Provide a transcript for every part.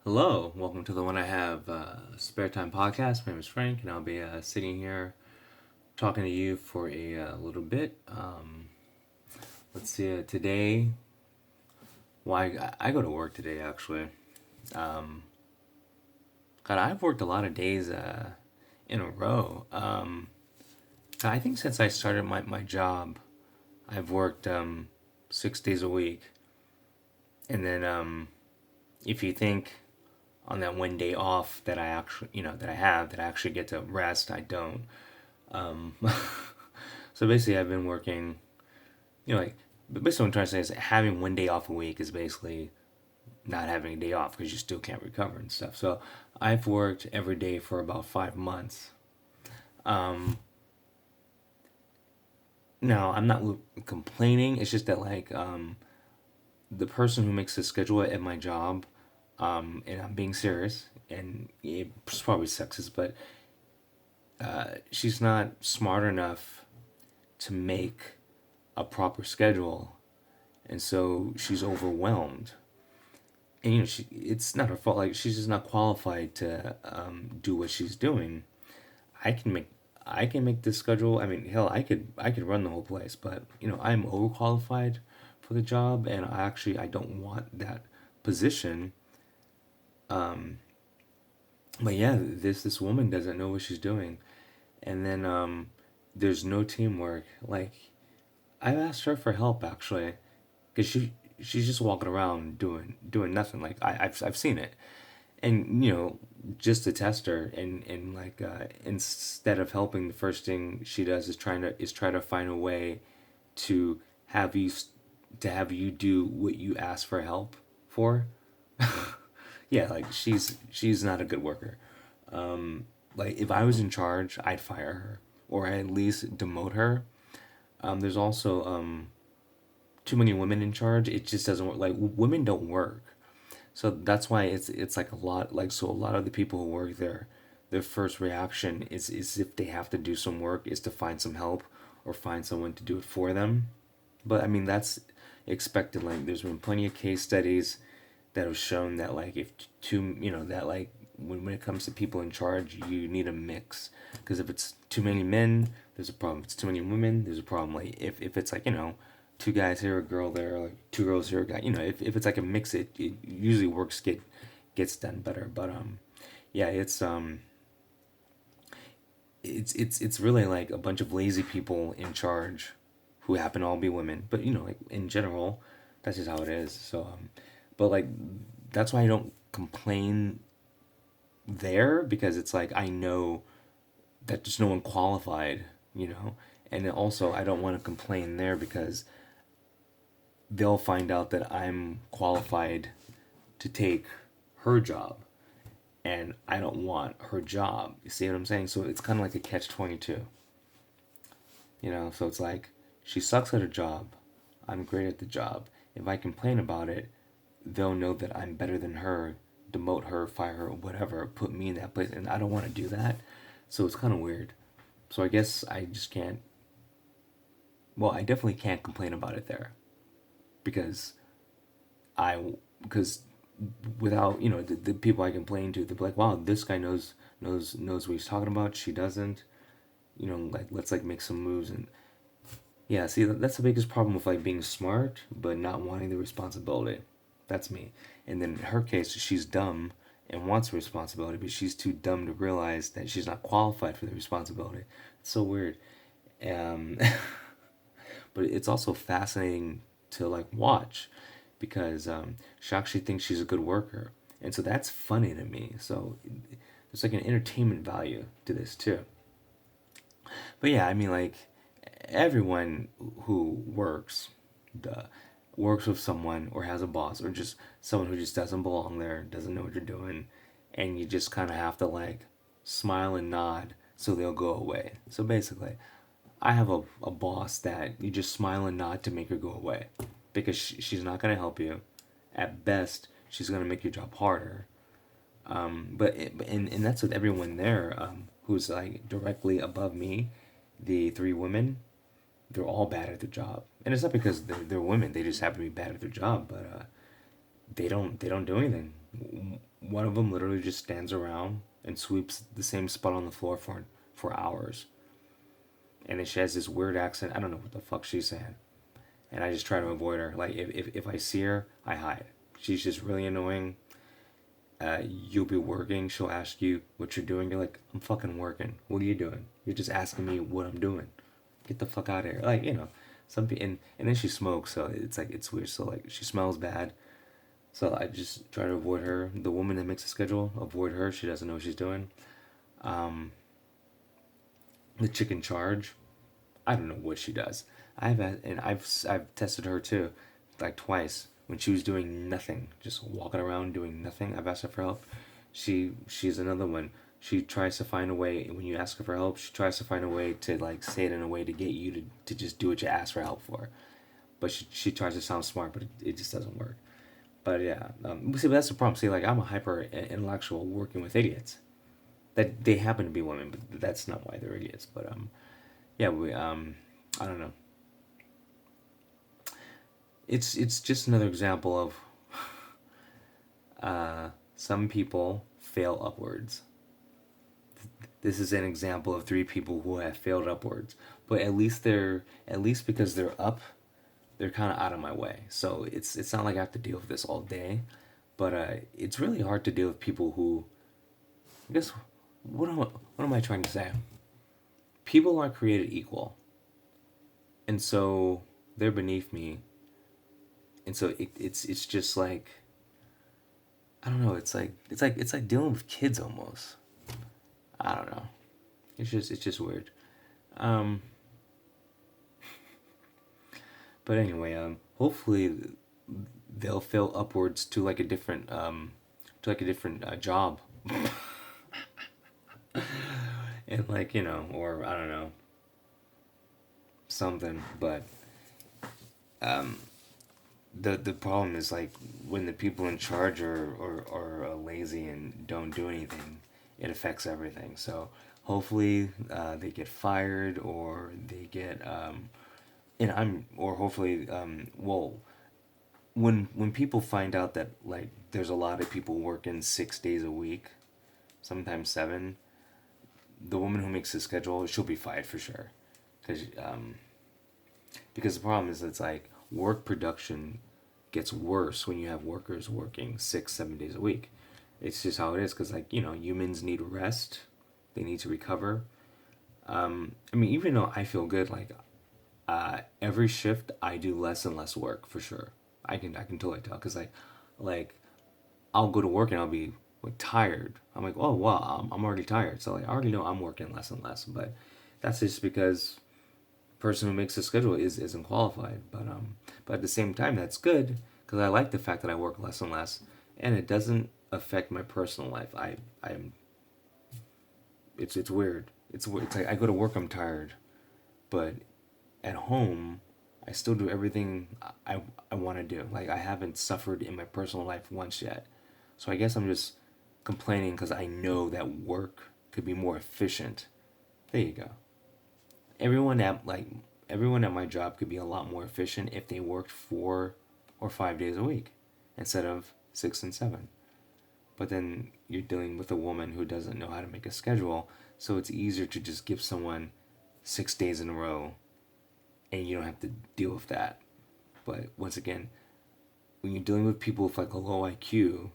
Hello, welcome to the One I Have Spare Time podcast. My name is Frank, and I'll be sitting here talking to you for a little bit. Let's see, today, I go to work today actually. Um, God, I've worked a lot of days in a row. I think since I started my job, I've worked 6 days a week. And then if you think on that one day off that I actually, that I have, that I actually get to rest, I don't. Um, so basically, I've been working, like, basically what I'm trying to say is having one day off a week is basically not having a day off because you still can't recover and stuff. So I've worked every day for about 5 months. Um, no, I'm not complaining. It's just that, like, the person who makes the schedule at my job, and I'm being serious, and it's probably sexist, but she's not smart enough to make a proper schedule, and so she's overwhelmed. And it's not her fault. Like, she's just not qualified to do what she's doing. I can make I can make this schedule. I mean, hell, I could run the whole place, but I'm overqualified for the job, and I don't want that position. Um, but yeah, this woman doesn't know what she's doing, and then there's no teamwork. Like, I've asked her for help actually, because she's just walking around doing nothing. Like, I've seen it, and just to test her, and like, instead of helping, the first thing she does is try to find a way to have you to have you do what you ask for help for. Yeah, like, she's not a good worker. Like, if I was in charge, I'd fire her, or at least demote her. There's also too many women in charge. It just doesn't work. Like, women don't work. So that's why it's like a lot, like, so a lot of the people who work there, their first reaction is if they have to do some work, is to find some help or find someone to do it for them. But I mean, that's expected. Like, there's been plenty of case studies that have shown that, like, if too, that, like, when it comes to people in charge, you need a mix. Because if it's too many men, there's a problem. If it's too many women, there's a problem. Like, if it's like, two guys here, a girl there, like two girls here, a guy, if it's like a mix, it usually gets done better. But yeah, it's really like a bunch of lazy people in charge who happen to all be women. But like, in general, that's just how it is. So but like, that's why I don't complain there, because it's like, I know that there's no one qualified, and then also I don't want to complain there because they'll find out that I'm qualified to take her job, and I don't want her job. You see what I'm saying? So it's kind of like a catch 22. So it's like, she sucks at her job, I'm great at the job. If I complain about it, they'll know that I'm better than her, demote her, fire her, whatever, put me in that place, and I don't want to do that. So it's kind of weird. So I guess I just can't. Well, I definitely can't complain about it there, because because without, the people I complain to, they're like, wow, this guy knows what he's talking about. She doesn't. Like, let's, like, make some moves. And yeah, see, that's the biggest problem with, like, being smart but not wanting the responsibility. That's me. And then in her case, she's dumb and wants the responsibility, but she's too dumb to realize that she's not qualified for the responsibility. It's so weird. Um, but it's also fascinating to, like, watch, because she actually thinks she's a good worker, and so that's funny to me. So there's like an entertainment value to this too. But yeah, I mean, like, everyone who duh, works with someone, or has a boss, or just someone who just doesn't belong there, doesn't know what you're doing, and you just kind of have to, like, smile and nod so they'll go away. So basically, I have a boss that you just smile and nod to make her go away, because she's not going to help you. At best, she's going to make your job harder. And that's with everyone there, who's, like, directly above me. The three women, they're all bad at their job, and it's not because they're women. They just happen to be bad at their job, but they don't do anything. One of them literally just stands around and sweeps the same spot on the floor for hours. And then she has this weird accent. I don't know what the fuck she's saying. And I just try to avoid her. Like if I see her, I hide. She's just really annoying. You'll be working. She'll ask you what you're doing. You're like, I'm fucking working. What are you doing? You're just asking me what I'm doing. Get the fuck out of here. Like some people, and then she smokes, so it's like it's weird. So like she smells bad. So I just try to avoid her. The woman that makes the schedule, avoid her. She doesn't know what she's doing. Um, the chick in charge, I don't know what she does. I've tested her too, like twice when she was doing nothing, just walking around doing nothing. I've asked her for help. She's another one. She tries to find a way when you ask her for help. She tries to find a way to like say it in a way to get you to just do what you ask for help for. But she tries to sound smart, but it just doesn't work. But yeah, see, but that's the problem. See, like I'm a hyper intellectual working with idiots. That they happen to be women, but that's not why they're idiots. But yeah, I don't know. It's just another example of some people fail upwards. This is an example of three people who have failed upwards, but at least because they're up, they're kind of out of my way. So it's not like I have to deal with this all day, but it's really hard to deal with people who, I guess, what am I trying to say? People aren't created equal, and so they're beneath me, and so it's just like I don't know. It's like dealing with kids almost. I don't know. It's just weird. Um, but anyway, hopefully they'll fail upwards to like a different job, and like or I don't know something. But the problem is like when the people in charge are lazy and don't do anything, it affects everything. So hopefully they get fired or they get and I'm or hopefully well when people find out that like there's a lot of people working 6 days a week, sometimes seven, the woman who makes the schedule she'll be fired for sure, because because the problem is it's like work production gets worse when you have workers working 6 7 days a week. It's just how it is because like humans need rest, they need to recover. I mean even though I feel good like every shift I do less and less work for sure. I can totally tell because like I'll go to work and I'll be like tired. I'm like, oh wow, I'm already tired. So like I already know I'm working less and less. But that's just because the person who makes the schedule isn't qualified. But at the same time, that's good because I like the fact that I work less and less, and it doesn't affect my personal life. I'm it's weird. It's like I go to work, I'm tired, but at home, I still do everything I want to do. Like I haven't suffered in my personal life once yet. So I guess I'm just complaining because I know that work could be more efficient. There you go. Everyone at like everyone at my job could be a lot more efficient if they worked 4 or 5 days a week instead of 6 and 7. But then you're dealing with a woman who doesn't know how to make a schedule, so it's easier to just give someone 6 days in a row and you don't have to deal with that. But once again, when you're dealing with people with like a low IQ,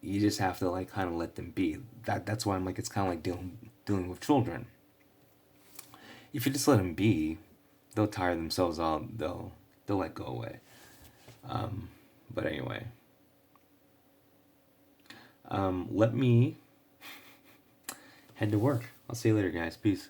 you just have to like kind of let them be. That's why I'm like it's kind of like dealing with children. If you just let them be, they'll tire themselves out. They'll like go away. But anyway, let me head to work. I'll see you later, guys. Peace.